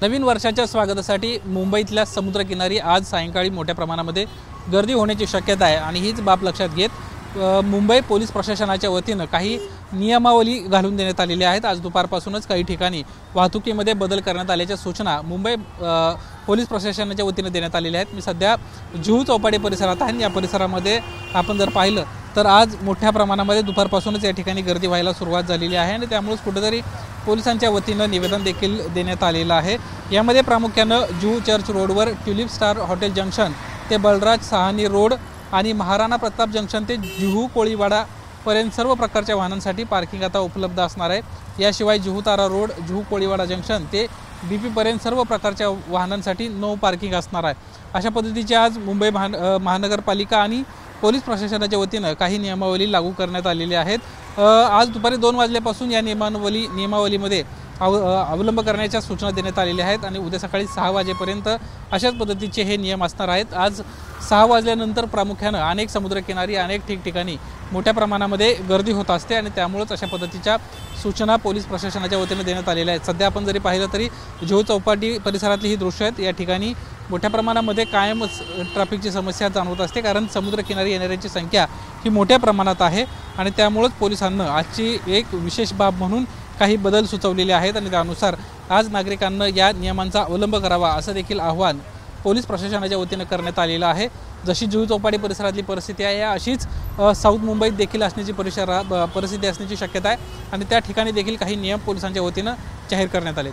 नवीन वर्षाच्या स्वागतासाठी मुंबईतल्या समुद्रकिनारी आज सायंकाळी मोठ्या प्रमाणामध्ये गर्दी होण्याची शक्यता आहे आणि हीच बाब लक्षात घेत मुंबई पोलीस प्रशासनाच्या वतीनं काही नियमावली घालून देण्यात आलेल्या आहेत। आज दुपारपासूनच काही ठिकाणी वाहतुकीमध्ये बदल करण्यात आल्याच्या सूचना मुंबई पोलीस प्रशासनाच्या वतीनं देण्यात आलेल्या आहेत। मी सध्या जुहू चौपाटी परिसरात आहे। या परिसरामध्ये आपण जर पाहिलं तर आज मोठ्या प्रमाणामध्ये दुपारपासूनच या ठिकाणी गर्दी व्हायला सुरुवात झालेली आहे आणि त्यामुळेच कुठेतरी पोलिसांच्या वतीनं निवेदन देखील देण्यात आलेलं आहे। यामध्ये प्रामुख्यानं जुहू चर्च रोडवर ट्युलिप स्टार हॉटेल जंक्शन ते बलराज साहनी रोड आणि महाराणा प्रताप जंक्शन ते जुहू कोळीवाडा पर्यंत सर्व प्रकारच्या वाहनांसाठी पार्किंग आता उपलब्ध असणार आहे। याशिवाय जुहू तारा रोड जुहू कोळीवाडा जंक्शन ते बीपी पर्यंत सर्व प्रकारच्या वाहनांसाठी नो पार्किंग असणार आहे। अशा पद्धतीचे आज मुंबई महानगरपालिका आणि पोलीस प्रशासनाच्या वतीनं काही नियमावली लागू करण्यात आलेली आहेत। आज दुपारी 2 वाजल्यापासून या नियमावलीमध्ये अवलंब करण्याच्या सूचना देण्यात आलेल्या आहेत आणि उद्या सकाळी 6 वाजेपर्यंत अशाच पद्धतीचे हे नियम असणार आहेत। आज 6 वाजल्यानंतर प्रामुख्यानं अनेक समुद्रकिनारी अनेक ठिकठिकाणी मोठ्या प्रमाणामध्ये गर्दी होत असते आणि त्यामुळेच अशा पद्धतीच्या सूचना पोलीस प्रशासनाच्या वतीनं देण्यात आलेल्या आहेत। सध्या आपण जरी पाहिलं तरी जुहू चौपाटी परिसरातली ही दृश्य आहेत। या ठिकाणी मोठ्या प्रमाणामध्ये कायमच ट्रॅफिकची समस्या जाणवत असते, कारण समुद्रकिनारी येणाऱ्यांची संख्या ही मोठ्या प्रमाणात आहे आणि त्यामुळेच पोलिसांना आजची एक विशेष बाब म्हणून काही बदल सुचवलेले आहेत आणि त्यानुसार आज नागरिकांना या नियमांचा अवलंब करावा असं देखील आवाहन पोलीस प्रशासनाच्या वतीनं करण्यात आलेलं आहे। जशी जुहू चौपाटी परिसरातली परिस्थिती आहे अशीच साऊथ मुंबईत देखील असण्याची परिस्थिती असण्याची शक्यता आहे आणि त्या ठिकाणी देखील काही नियम पोलिसांच्या वतीनं जाहीर करण्यात आले।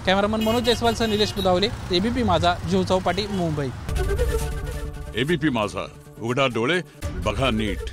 कॅमेरामन मनोज जयस्वालसह निलेश बुधावले, एबीपी माझा, जुहू चौपाटी, मुंबई। एबीपी माझा, उघडा डोळे बघा नीट।